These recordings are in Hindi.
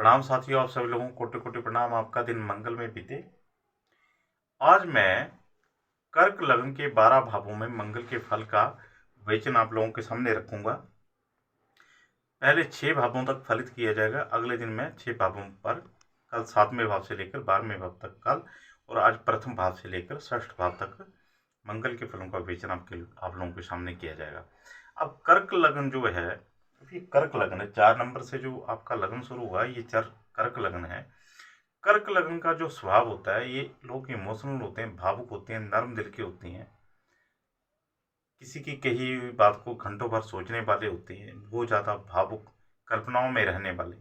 प्रणाम साथियों, आप सभी लोगों को कोटि कोटि प्रणाम। आपका दिन मंगल में बीते। आज मैं कर्क लग्न के 12 भावों में मंगल के फल का विवेचन आप लोगों के सामने रखूंगा। पहले 6 भावों तक फलित किया जाएगा। अगले दिन मैं 6 भावों पर, कल 7वें भाव से लेकर 12वें भाव तक कल, और आज प्रथम भाव से लेकर 6ठ भाव तक मंगल के फलों का विवेचन आप लोगों के सामने किया जाएगा। अब कर्क लग्न जो है, ये कर्क लग्न है, 4 नंबर से जो आपका लग्न शुरू हुआ, ये कर्क लग्न है। कर्क लग्न का जो स्वभाव होता है, ये लोग इमोशनल होते हैं, भावुक होते हैं, नर्म दिल के होते हैं, किसी की कही हुई बात को घंटों भर सोचने वाले होते हैं, वो ज़्यादा भावुक, कल्पनाओं में रहने वाले।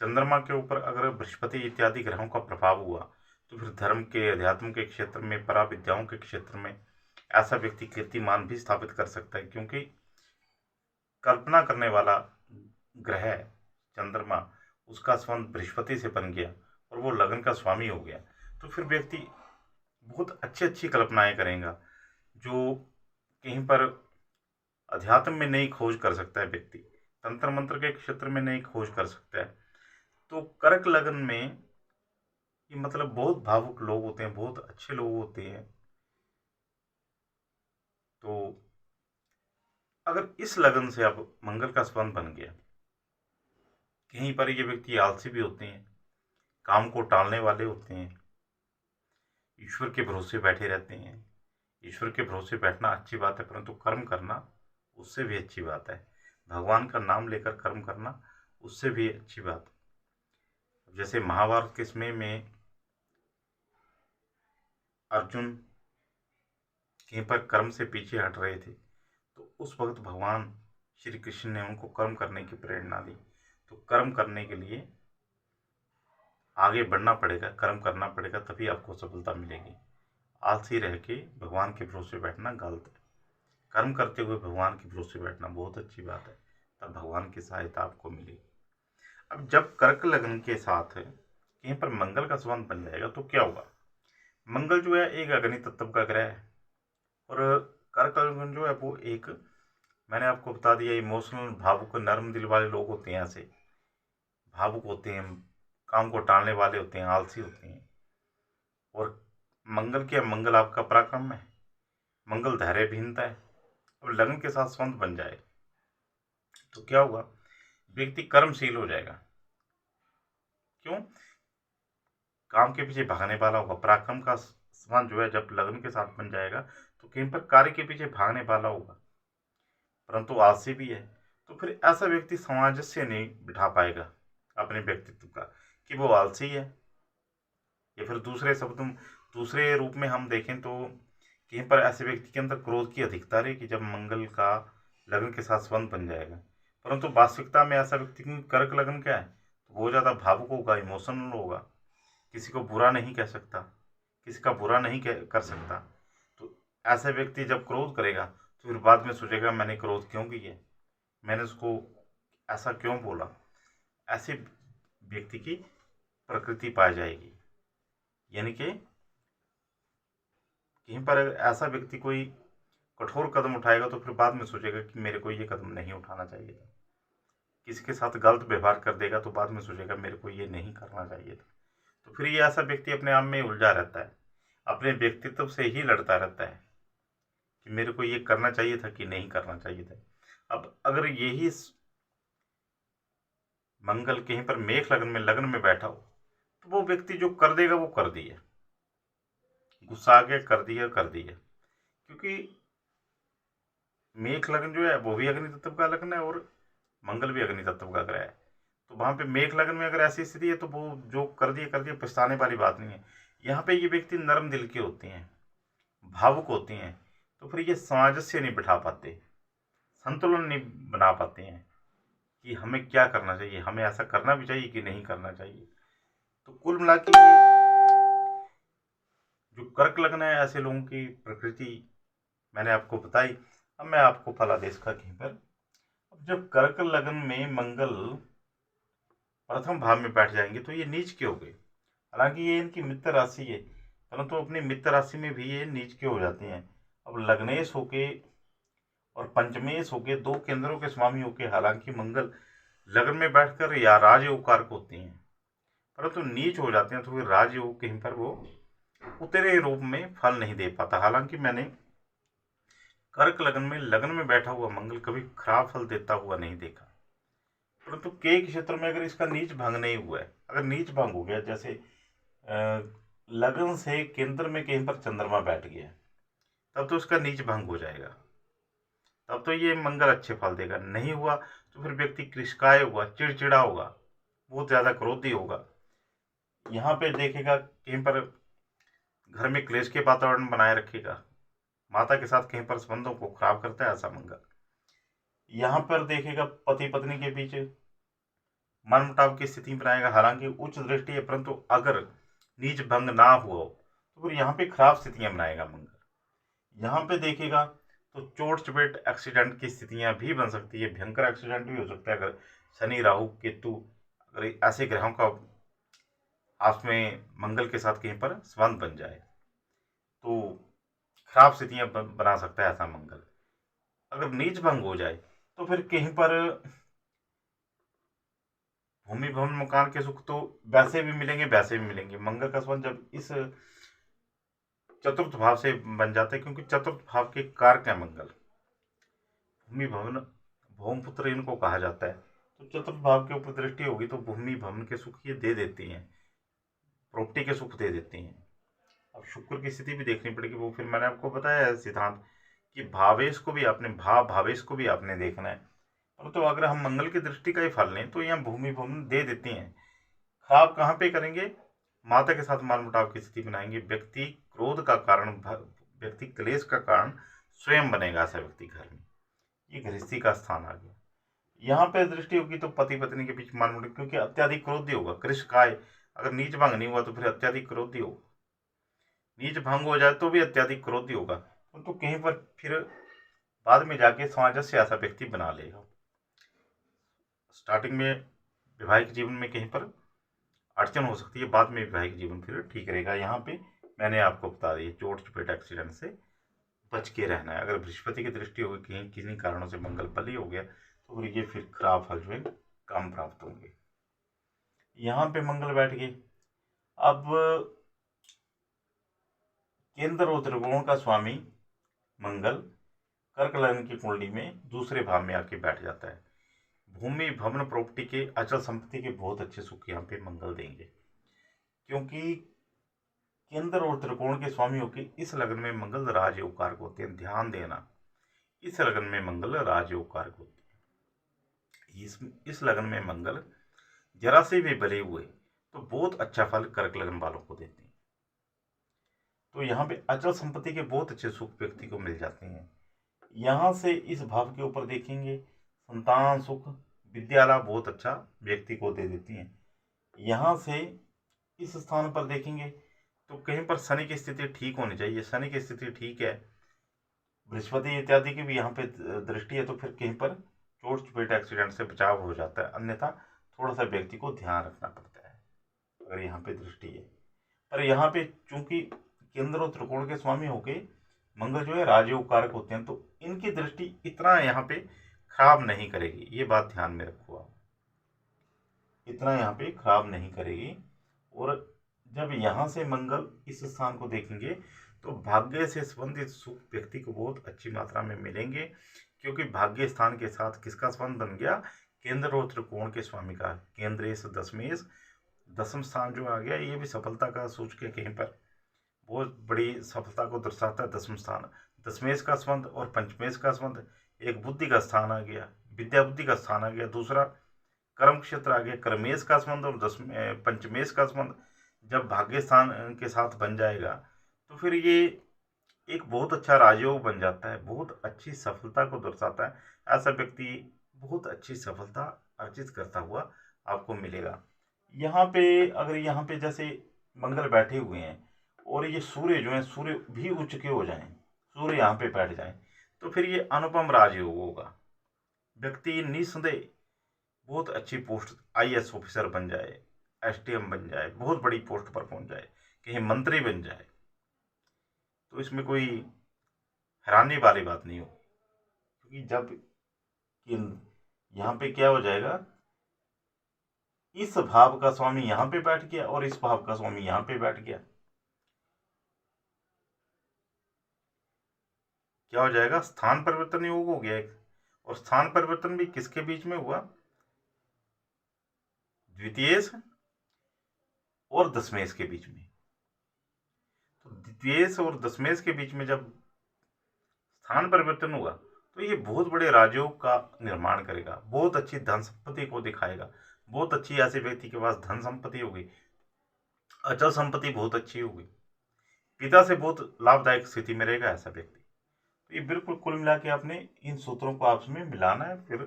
चंद्रमा के ऊपर अगर बृहस्पति इत्यादि ग्रहों का प्रभाव हुआ तो फिर धर्म के, अध्यात्म के क्षेत्र में, पराविद्याओं के क्षेत्र में ऐसा व्यक्ति कीर्तिमान भी स्थापित कर सकता है, क्योंकि कल्पना करने वाला ग्रह चंद्रमा, उसका संबंध बृहस्पति से बन गया और वो लगन का स्वामी हो गया, तो फिर व्यक्ति बहुत अच्छी अच्छी कल्पनाएं करेगा, जो कहीं पर अध्यात्म में नई खोज कर सकता है व्यक्ति, तंत्र मंत्र के क्षेत्र में नई खोज कर सकता है। तो कर्क लगन में ये मतलब बहुत भावुक लोग होते हैं, बहुत अच्छे लोग होते हैं। तो अगर इस लगन से अब मंगल का संबंध बन गया, कहीं पर ये व्यक्ति आलसी भी होते हैं, काम को टालने वाले होते हैं, ईश्वर के भरोसे बैठे रहते हैं। ईश्वर के भरोसे बैठना अच्छी बात है, परंतु कर्म करना उससे भी अच्छी बात है। भगवान का नाम लेकर कर्म करना उससे भी अच्छी बात है। जैसे महाभारत के समय में अर्जुन कहीं पर कर्म से पीछे हट रहे थे, तो उस वक्त भगवान श्री कृष्ण ने उनको कर्म करने की प्रेरणा दी। तो कर्म करने के लिए आगे बढ़ना पड़ेगा, कर्म करना पड़ेगा, तभी आपको सफलता मिलेगी। आलसी रह के भगवान के भरोसे बैठना गलत है। कर्म करते हुए भगवान के भरोसे बैठना बहुत अच्छी बात है, तब भगवान की सहायता आपको मिलेगी। अब जब कर्क लग्न के साथ कहीं पर मंगल का संबंध बन जाएगा तो क्या होगा? मंगल जो है एक अग्नि तत्व का ग्रह है, और कर्क लग्न जो है वो एक, मैंने आपको बता दिया, इमोशनल, भावुक, नर्म दिल वाले लोग होते हैं। ऐसे भावुक होते हैं, काम को टालने वाले होते हैं, आलसी होते हैं। और मंगल क्या, मंगल आपका पराक्रम है, मंगल धैर्य भीनता है। अब लग्न के साथ संबंध बन जाए तो क्या होगा? व्यक्ति कर्मशील हो जाएगा। क्यों? काम के पीछे भागने वाला होगा। पराक्रम का संबंध जो है जब लग्न के साथ बन जाएगा तो कहीं पर कार्य के पीछे भागने वाला होगा, परंतु आलसी भी है। तो फिर ऐसा व्यक्ति सामंजस्य नहीं बिठा पाएगा अपने व्यक्तित्व का, कि वो आलसी है। या फिर दूसरे रूप में हम देखें तो कहीं पर ऐसे व्यक्ति के अंदर क्रोध की अधिकता रहेगी जब मंगल का लग्न के साथ संबंध बन जाएगा। परंतु वास्तविकता में ऐसा व्यक्ति, क्योंकि कर्क लग्न क्या है, तो वो ज़्यादा भावुक होगा, इमोशनल होगा, किसी को बुरा नहीं कह सकता, किसी का बुरा नहीं कर सकता। तो ऐसा व्यक्ति जब क्रोध करेगा तो फिर बाद में सोचेगा मैंने क्रोध क्यों किया, मैंने उसको ऐसा क्यों बोला। ऐसे व्यक्ति की प्रकृति पाई जाएगी। यानी कि कहीं पर ऐसा व्यक्ति कोई कठोर कदम उठाएगा तो फिर बाद में सोचेगा कि मेरे को ये कदम नहीं उठाना चाहिए था। किसी के साथ गलत व्यवहार कर देगा तो बाद में सोचेगा मेरे को ये नहीं करना चाहिए था। तो फिर ये ऐसा व्यक्ति अपने आप में उलझा रहता है, अपने व्यक्तित्व से ही लड़ता रहता है कि मेरे को ये करना चाहिए था कि नहीं करना चाहिए था। अब अगर यही मंगल कहीं पर मेष लग्न में बैठा हो तो वो व्यक्ति जो कर देगा वो कर दिया, गुस्सा आ गया, कर दिया। क्योंकि मेष लग्न जो है वो भी अग्नि तत्व का लग्न है और मंगल भी अग्नि तत्व का ग्रह है। तो वहां पे मेष लग्न में अगर ऐसी स्थिति है तो वो जो कर दिया, पछताने वाली बात नहीं है। यहाँ पे ये व्यक्ति नरम दिल के होते हैं, भावुक होते हैं, तो फिर ये सामंजस्य नहीं बिठा पाते, संतुलन नहीं बना पाते हैं कि हमें क्या करना चाहिए, हमें ऐसा करना भी चाहिए कि नहीं करना चाहिए। तो कुल मिला के जो कर्क लग्न है, ऐसे लोगों की प्रकृति मैंने आपको बताई। अब मैं आपको फलादेश का कहीं पर, अब जब कर्क लग्न में मंगल प्रथम भाव में बैठ जाएंगे तो ये नीच के हो गए। हालांकि ये इनकी मित्र राशि है, परंतु अपनी मित्र राशि में भी ये नीच के हो जाते हैं। अब लग्नेश होके और पंचमेश होके, दो केंद्रों के स्वामी होके, हालांकि मंगल लग्न में बैठकर या राजयोग कारक होती हैं, परंतु नीच हो जाते हैं तो फिर राजयोग कहीं पर वो उतरे रूप में फल नहीं दे पाता। हालांकि मैंने कर्क लग्न में बैठा हुआ मंगल कभी खराब फल देता हुआ नहीं देखा, परंतु के क्षेत्र में अगर इसका नीच भंग नहीं हुआ है, अगर नीच भंग हो गया, जैसे लग्न से केंद्र में कहीं पर चंद्रमा बैठ गया, तब तो उसका नीच भंग हो जाएगा, तब तो ये मंगल अच्छे फल देगा। नहीं हुआ तो फिर व्यक्ति कृषकाय होगा, चिड़चिड़ा होगा, बहुत ज्यादा क्रोधी होगा। यहाँ पे देखेगा कहीं पर घर में क्लेश के वातावरण बनाए रखेगा, माता के साथ कहीं पर संबंधों को खराब करता है ऐसा मंगल। यहाँ पर देखेगा पति पत्नी के बीच मनमुटाव की स्थिति बनाएगा। हालांकि उच्च दृष्टि है, परंतु अगर नीच भंग ना हुआ हो तो फिर यहाँ पे खराब स्थितियां बनाएगा मंगल। यहाँ पे देखेगा तो चोट चपेट एक्सीडेंट की स्थितियां भी बन सकती है, भयंकर एक्सीडेंट भी हो सकता है अगर शनि राहु केतु अगर ऐसे ग्रहों का आपस में मंगल के साथ कहीं पर संबंध बन जाए तो खराब स्थितियां बना सकता है ऐसा मंगल। अगर नीच भंग हो जाए तो फिर कहीं पर भूमि भवन मकान के सुख तो वैसे भी मिलेंगे वैसे भी मिलेंगे। मंगल का संबंध जब इस चतुर्थ भाव से बन जाता है, क्योंकि चतुर्थ भाव के कारक है मंगल, भूमि भवन भौमपुत्र इनको कहा जाता है। तो चतुर्थ भाव के ऊपर दृष्टि होगी तो भूमि भवन के सुख ये दे देती हैं, प्रॉपर्टी के सुख दे देती हैं। अब शुक्र की स्थिति भी देखनी पड़ेगी, वो फिर मैंने आपको बताया है सिद्धांत कि भावेश को भी आपने भावेश को भी आपने देखना है। तो अगर हम मंगल की दृष्टि का ही फल लें तो यहाँ भूमि भवन दे देती हैं। खराब कहाँ पे करेंगे, माता के साथ माल मुटाव की स्थिति बनाएंगे, व्यक्ति क्रोध का कारण, व्यक्ति क्लेश का कारण स्वयं बनेगा ऐसा व्यक्ति घर में, ये गृहस्थी का स्थान आ गया। यहाँ पे दृष्टि होगी तो पति पत्नी के बीच माल मुटाव, क्योंकि अत्याधिक क्रोधी होगा कृषकाय। अगर नीच भंग नहीं हुआ तो फिर अत्याधिक क्रोधी होगा, नीच भंग हो जाए तो भी अत्याधिक क्रोधी होगा, तो कहीं पर फिर बाद में जाके सामंजस्य ऐसा व्यक्ति बना लेगा। स्टार्टिंग में वैवाहिक जीवन में कहीं पर अड़चन हो सकती है, बाद में वैवाहिक जीवन फिर ठीक रहेगा। यहाँ पे मैंने आपको बता दी चोट चपेट एक्सीडेंट से बच के रहना है। अगर बृहस्पति की दृष्टि होगी कहीं किन्हीं कारणों से मंगल बली हो गया तो फिर ये फिर खराब फल जो है कम प्राप्त होंगे। यहाँ पे मंगल बैठ गए, अब केंद्र और त्रिकोण का स्वामी मंगल कर्क लग्न की कुंडली में दूसरे भाव में आके बैठ जाता है। भूमि भवन प्रॉपर्टी के अचल संपत्ति के बहुत अच्छे सुख यहाँ पे मंगल देंगे, क्योंकि केंद्र और त्रिकोण के स्वामी होकर इस लग्न में मंगल राजयोग कारक होते हैं। ध्यान देना, इस लग्न में मंगल राजयोग कारक होते हैं। इस लग्न में मंगल जरा से भी बले हुए तो बहुत अच्छा फल कर्क लग्न वालों को देते हैं। तो यहाँ पे अचल संपत्ति के बहुत अच्छे सुख व्यक्ति को मिल जाते हैं। यहाँ से इस भाव के ऊपर देखेंगे संतान सुख विद्यालय बहुत अच्छा व्यक्ति को दे देती हैं। यहाँ से इस स्थान पर देखेंगे तो कहीं पर शनि की स्थिति ठीक होनी चाहिए, शनि की स्थिति ठीक है, बृहस्पति इत्यादि की भी यहाँ पे दृष्टि है, तो फिर कहीं पर चोट चपेट एक्सीडेंट से बचाव हो जाता है। अन्यथा थोड़ा सा व्यक्ति को ध्यान रखना पड़ता है अगर यहाँ पे दृष्टि है। पर यहाँ पे चूंकि केंद्र और त्रिकोण के स्वामी होके मंगल जो है राजयोग कारक होते हैं, तो इनकी दृष्टि इतना यहाँ पे खराब नहीं करेगी, ये बात ध्यान में रखो आप, इतना यहाँ पे खराब नहीं करेगी। और जब यहाँ से मंगल इस स्थान को देखेंगे तो भाग्य से संबंधित सुख व्यक्ति को बहुत अच्छी मात्रा में मिलेंगे, क्योंकि भाग्य स्थान के साथ किसका संबंध बन गया, केंद्र और त्रिकोण के स्वामी का। केंद्रेश दशमेश, दसम स्थान जो आ गया ये भी सफलता का सूचक कहीं पर बहुत बड़ी सफलता को दर्शाता है। दसम स्थान दशमेश का संबंध और पंचमेश का संबंध, एक बुद्धि का स्थान आ गया, विद्या बुद्धि का स्थान आ गया, दूसरा कर्म क्षेत्र आ गया, कर्मेश का संबंध और पंचमेश का संबंध जब भाग्य स्थान के साथ बन जाएगा तो फिर ये एक बहुत अच्छा राजयोग बन जाता है, बहुत अच्छी सफलता को दर्शाता है। ऐसा व्यक्ति बहुत अच्छी सफलता अर्जित करता हुआ आपको मिलेगा। यहाँ पे अगर यहाँ पे जैसे मंगल बैठे हुए हैं और ये सूर्य जो है सूर्य भी उच्च के हो जाएं, सूर्य यहाँ पे बैठ जाएं, तो फिर ये अनुपम राजयोग होगा। व्यक्ति निस्संदेह बहुत अच्छी पोस्ट आईएएस ऑफिसर बन जाए, एसटीएम बन जाए, बहुत बड़ी पोस्ट पर पहुंच जाए, कहीं मंत्री बन जाए, तो इसमें कोई हैरानी वाली बात नहीं हो। क्योंकि जब यहाँ पे क्या हो जाएगा इस भाव का स्वामी यहाँ पे बैठ गया और इस भाव का स्वामी यहाँ पे बैठ गया, क्या हो जाएगा? स्थान परिवर्तन योग हो गया एक। और स्थान परिवर्तन भी किसके बीच में हुआ? द्वितीयेश और दशमेश के बीच में। तो द्वितीयेश और दशमेश के बीच में जब स्थान परिवर्तन हुआ तो ये बहुत बड़े राजयोग का निर्माण करेगा, बहुत अच्छी धन संपत्ति को दिखाएगा, बहुत अच्छी ऐसे व्यक्ति के पास धन संपत्ति होगी, अचल संपत्ति बहुत अच्छी होगी, पिता से बहुत लाभदायक स्थिति में रहेगा ऐसा व्यक्ति। तो ये बिल्कुल कुल मिला के आपने इन सूत्रों को आपस में मिलाना है, फिर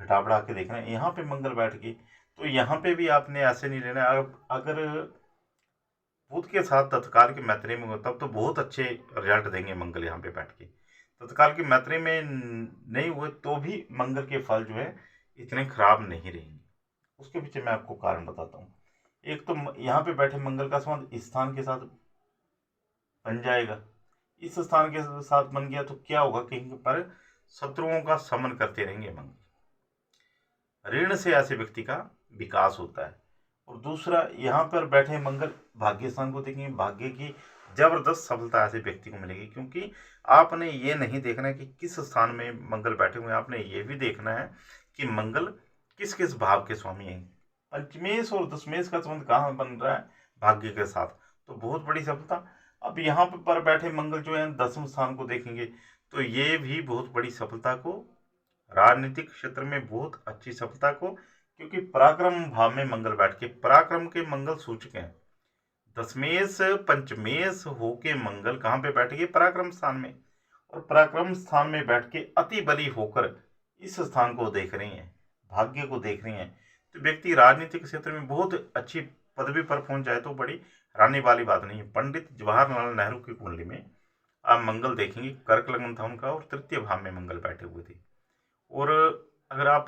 घटा बढ़ा के देखना है। यहाँ पे मंगल बैठ गई तो यहाँ पे भी आपने ऐसे नहीं लेना। अगर बुध के साथ तत्काल की मैत्री में हो तब तो बहुत अच्छे रिजल्ट देंगे मंगल यहाँ पे बैठ के। तत्काल की मैत्री में नहीं हुए तो भी मंगल के फल जो है इतने खराब नहीं रहेंगे। उसके पीछे मैं आपको कारण बताता हूँ। एक तो यहाँ पे बैठे मंगल का संबंध इस स्थान के साथ बन जाएगा, इस स्थान के साथ बन गया तो क्या होगा, कहीं पर शत्रुओं का समन करते रहेंगे मंगल, ऋण से ऐसे व्यक्ति का विकास होता है। और दूसरा यहाँ पर बैठे मंगल भाग्य स्थान को देखेंगे, भाग्य की जबरदस्त सफलता ऐसे व्यक्ति को मिलेगी, क्योंकि आपने ये नहीं देखना है कि किस स्थान में मंगल बैठे हुए हैं, आपने ये भी देखना है कि मंगल किस किस भाव के स्वामी हैं। पंचमेश और दशमेश का संबंध कहाँ बन रहा है? भाग्य के साथ, तो बहुत बड़ी सफलता। अब यहाँ पर बैठे मंगल जो है दसम स्थान को देखेंगे तो ये भी बहुत बड़ी सफलता को, राजनीतिक क्षेत्र में बहुत अच्छी सफलता को, क्योंकि पराक्रम भाव में मंगल बैठ के, पराक्रम के मंगल सूचक हैं। दशमेश पंचमेश होके मंगल कहाँ पे बैठ गए? पराक्रम स्थान में। और पराक्रम स्थान में बैठ के अति बली होकर इस स्थान को देख रही हैं, भाग्य को देख रही हैं, तो व्यक्ति राजनीतिक क्षेत्र में बहुत अच्छी पदवी पर पहुंच जाए तो बड़ी हैरानी वाली बात नहीं है। पंडित जवाहरलाल नेहरू की कुंडली में आप मंगल देखेंगे, कर्क लग्न था उनका और तृतीय भाव में मंगल बैठे हुए थे। और अगर आप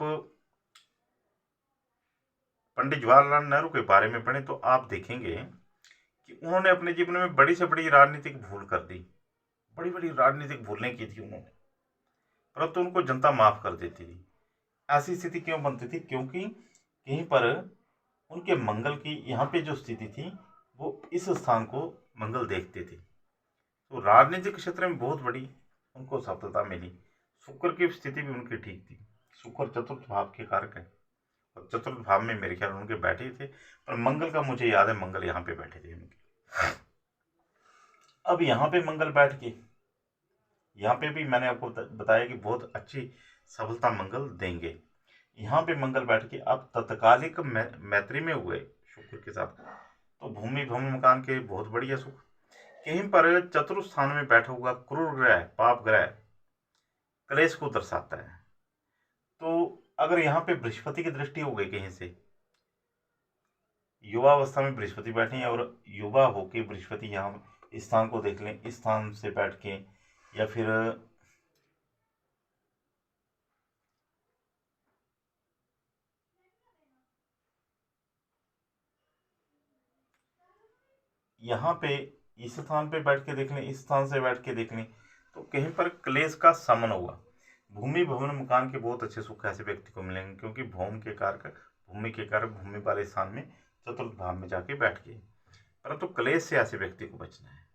पंडित जवाहरलाल नेहरू के बारे में पढ़ें तो आप देखेंगे कि उन्होंने अपने जीवन में बड़ी से बड़ी राजनीतिक भूल कर दी, बड़ी बड़ी राजनीतिक भूलें की थी उन्होंने, परंतु उनको जनता माफ कर देती थी। ऐसी स्थिति क्यों बनती थी? क्योंकि कहीं पर उनके मंगल की यहाँ पे जो स्थिति थी वो इस स्थान को मंगल देखते थे, तो राजनीतिक क्षेत्र में बहुत बड़ी उनको सफलता मिली। शुक्र की स्थिति भी उनकी ठीक थी, शुक्र चतुर्थ भाव के कारक है और चतुर्थ भाव में मेरे ख्याल उनके बैठे थे, पर मंगल का मुझे याद है मंगल यहाँ पे बैठे थे उनके। अब यहाँ पे मंगल बैठ के यहाँ पे भी मैंने आपको बताया कि बहुत अच्छी सफलता मंगल देंगे। यहाँ पे मंगल बैठ के अब तत्कालिक मैत्री में हुए शुक्र के साथ तो भूमि भवन मकान के बहुत बढ़िया सुख। कहीं पर चतुर्थ स्थान में बैठा हुआ क्रूर ग्रह, पाप ग्रह क्लेश को दर्शाता है। तो अगर यहाँ पे बृहस्पति की दृष्टि हो गई कहीं से, युवा अवस्था में बृहस्पति बैठे हैं और युवा होके बृहस्पति यहाँ इस स्थान को देख लें, इस स्थान से बैठ के, या फिर यहाँ पे इस स्थान पे बैठ के देख लें, इस स्थान से बैठ के देख लें, तो कहीं पर क्लेश का समन होगा। भूमि भवन मकान के बहुत अच्छे सुख ऐसे व्यक्ति को मिलेंगे, क्योंकि भूमि के कारक, भूमि के कारक भूमि वाले स्थान में चतुर्थ भाव में जाके बैठ गए। परंतु क्लेश से ऐसे व्यक्ति को बचना है,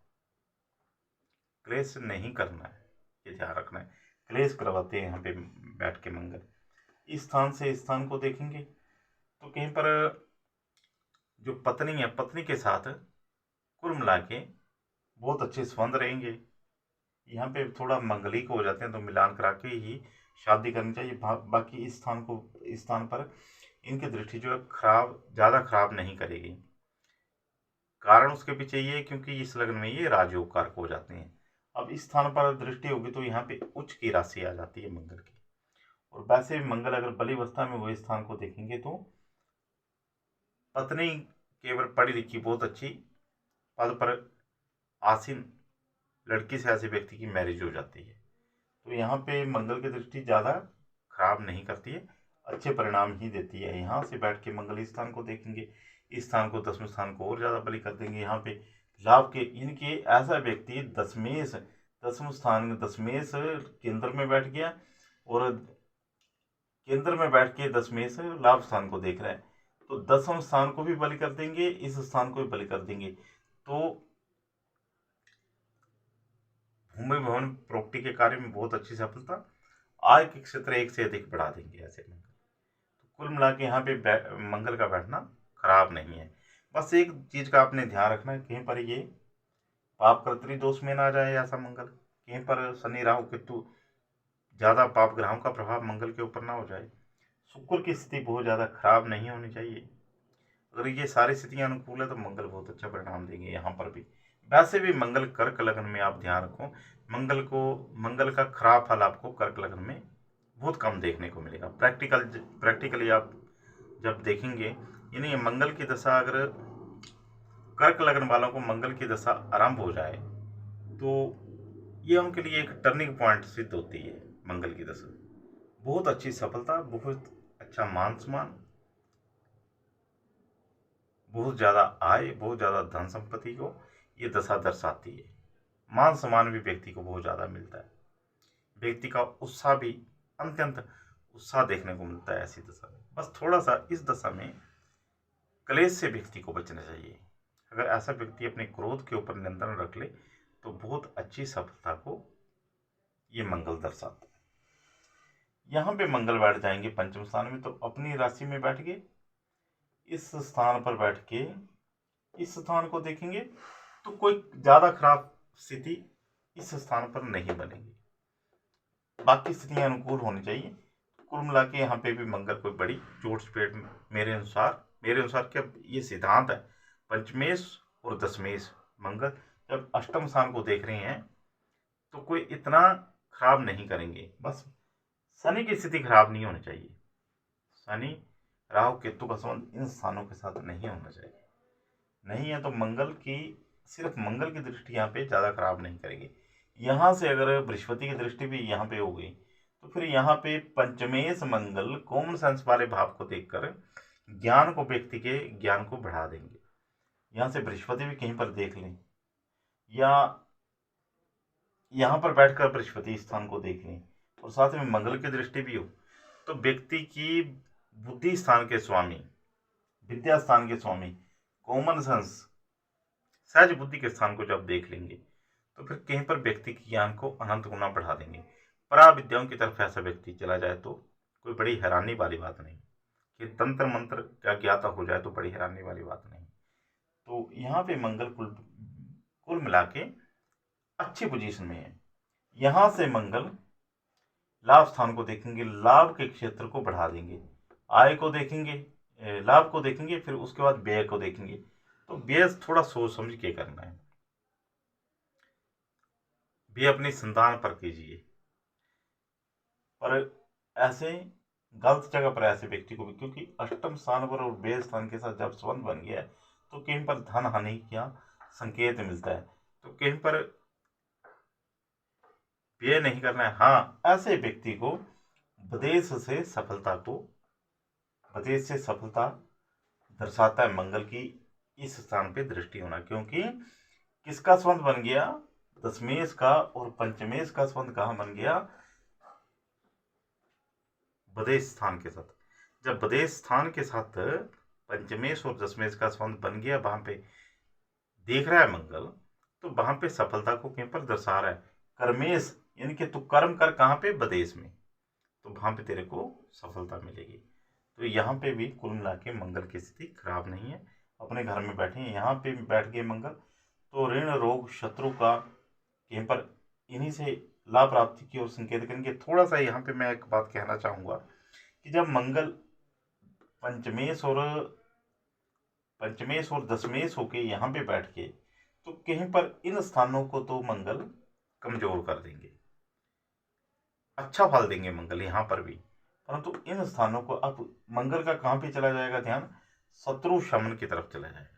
क्लेश नहीं करना है, ये ध्यान रखना है। क्लेश करवाते हैं यहाँ पे बैठ के मंगल। इस स्थान से इस स्थान को देखेंगे तो कहीं पर जो पत्नी है, पत्नी के साथ कुल मिला के बहुत अच्छे संबंध रहेंगे। यहाँ पे थोड़ा मंगलिक हो जाते हैं तो मिलान करा के ही शादी करनी चाहिए। बाकी इस स्थान को, इस स्थान पर इनकी दृष्टि जो है खराब, ज़्यादा खराब नहीं करेगी। कारण उसके पीछे ये है क्योंकि इस लग्न में ये राजयोग कारक हो जाते हैं। अब इस स्थान पर दृष्टि होगी तो यहाँ पे उच्च की राशि आ जाती है मंगल की। और वैसे भी मंगल अगर बली अवस्था में हुए स्थान को देखेंगे तो पत्नी केवल पढ़ी लिखी बहुत अच्छी पद पर आसीन लड़की से ऐसे व्यक्ति की मैरिज हो जाती है। तो यहाँ पे मंगल की दृष्टि ज़्यादा खराब नहीं करती है, अच्छे परिणाम ही देती है। यहाँ से बैठ के मंगल इस स्थान को देखेंगे, इस स्थान को, दसवें स्थान को और ज़्यादा बली कर देंगे। यहाँ पे लाभ के इनके ऐसा व्यक्ति दशमेश, दसवें स्थान, दशमेश केंद्र में बैठ गया और केंद्र में बैठ के दशमेश लाभ स्थान को देख रहा है। तो 10वें स्थान को भी बलि कर देंगे, इस स्थान को भी बलि कर देंगे। तो भूमि भवन प्रॉपर्टी के कार्य में बहुत अच्छी सफलता, आय के क्षेत्र एक से अधिक बढ़ा देंगे ऐसे मंगल। तो कुल मिला के यहाँ पे मंगल का बैठना खराब नहीं है। बस एक चीज का आपने ध्यान रखना है, कहीं पर ये पाप कर्तरी दोष में ना जाए ऐसा मंगल, कहीं पर शनि राहु केतु ज्यादा पाप ग्रहों का प्रभाव मंगल के ऊपर ना हो जाए। शुक्र की स्थिति बहुत ज्यादा खराब नहीं होनी चाहिए। अगर ये सारी स्थितियां अनुकूल है तो मंगल बहुत अच्छा परिणाम देंगे यहाँ पर भी। वैसे भी मंगल कर्क लगन में आप ध्यान रखो, मंगल का खराब फल आपको कर्क लगन में बहुत कम देखने को मिलेगा। प्रैक्टिकली आप जब देखेंगे, यानी मंगल की दशा अगर कर्क लगन वालों को मंगल की दशा आरंभ हो जाए तो ये उनके लिए एक टर्निंग पॉइंट सिद्ध होती है। मंगल की दशा बहुत अच्छी सफलता, बहुत अच्छा मान सम्मान, बहुत ज्यादा आय, बहुत ज्यादा धन संपत्ति को ये दशा दर्शाती है। मान सम्मान भी व्यक्ति को बहुत ज्यादा मिलता है, व्यक्ति का उत्साह भी, अत्यंत उत्साह देखने को मिलता है ऐसी दशा में। बस थोड़ा सा इस दशा में क्लेश से व्यक्ति को बचना चाहिए। अगर ऐसा व्यक्ति अपने क्रोध के ऊपर नियंत्रण रख ले तो बहुत अच्छी सफलता को ये मंगल दर्शाता है। यहाँ पे मंगल बैठ जाएंगे पंचम स्थान में, तो अपनी राशि में बैठ गए। इस स्थान पर बैठ के इस स्थान को देखेंगे तो कोई ज्यादा खराब स्थिति इस स्थान पर नहीं बनेगी, बाकी स्थितियां अनुकूल होनी चाहिए। कुल मिला के यहाँ पे भी मंगल कोई बड़ी चोट चपेट, मेरे अनुसार क्या ये सिद्धांत है, पंचमेश और दशमेश मंगल जब अष्टम स्थान को देख रहे हैं तो कोई इतना खराब नहीं करेंगे। बस शनि की स्थिति खराब नहीं होनी चाहिए, शनि राहु केतु का संबंध इन स्थानों के साथ नहीं होना चाहिए। नहीं है तो सिर्फ मंगल की दृष्टि यहाँ पे ज्यादा खराब नहीं करेगी। यहाँ से अगर बृहस्पति की दृष्टि भी यहाँ पे हो गई तो फिर यहाँ पे पंचमेश मंगल कॉमन सेंस वाले भाव को देखकर व्यक्ति के ज्ञान को बढ़ा देंगे। यहाँ से बृहस्पति भी कहीं पर देख लें या यहाँ पर बैठकर बृहस्पति स्थान को देख लें और साथ में मंगल की दृष्टि भी हो तो व्यक्ति की बुद्धि स्थान के स्वामी, विद्या स्थान के स्वामी, कॉमन सेंस, सहज बुद्धि के स्थान को जब देख लेंगे तो फिर कहीं पर व्यक्ति के ज्ञान को अनंत गुना बढ़ा देंगे। परा विद्याओं की तरफ ऐसा व्यक्ति चला जाए तो कोई बड़ी हैरानी वाली बात नहीं, कि तंत्र मंत्र का ज्ञाता हो जाए तो बड़ी हैरानी वाली बात नहीं। तो यहाँ पे मंगल कुल मिला के अच्छी पोजीशन में है। यहां से मंगल लाभ स्थान को देखेंगे, लाभ के क्षेत्र को बढ़ा देंगे, आय को देखेंगे, लाभ को देखेंगे, फिर उसके बाद व्यय को देखेंगे। तो व्यय थोड़ा सोच समझ के करना है, व्यय अपनी संतान पर कीजिए, पर ऐसे गलत जगह पर ऐसे व्यक्ति को भी, क्योंकि अष्टम स्थान पर और व्यय स्थान के साथ जब संबंध बन गया है तो कहीं पर धन हानि का संकेत मिलता है, तो कहीं पर व्यय नहीं करना है। हाँ, ऐसे व्यक्ति को विदेश से सफलता दर्शाता है मंगल की इस स्थान पे दृष्टि होना, क्योंकि किसका संबंध बन गया, दशमेश का और पंचमेश का संबंध कहाँ बन गया, विदेश स्थान के साथ। जब विदेश स्थान के साथ पंचमेश और दशमेश का संबंध बन गया, वहां पे देख रहा है मंगल, तो वहां पे सफलता को कहीं पर दर्शा रहा है। कर्मेश यानी कि तू कर्म कर कहाँ पे, विदेश में, तो वहां पे तेरे को सफलता मिलेगी। तो यहाँ पे भी कुल मिला के मंगल की स्थिति खराब नहीं है, अपने घर में बैठे हैं। यहाँ पे बैठ गए मंगल तो ऋण रोग शत्रु का कहीं पर इन्हीं से लाभ प्राप्ति की ओर संकेत करेंगे। थोड़ा सा यहाँ पे मैं एक बात कहना चाहूंगा कि जब मंगल पंचमेश और दशमेश होके यहाँ पे बैठ के तो कहीं पर इन स्थानों को तो मंगल कमजोर कर देंगे, अच्छा फल देंगे मंगल यहाँ पर भी, परंतु इन स्थानों को अब मंगल का कहाँ पे चला जाएगा ध्यान, शत्रु शमन की तरफ चला जाएगा।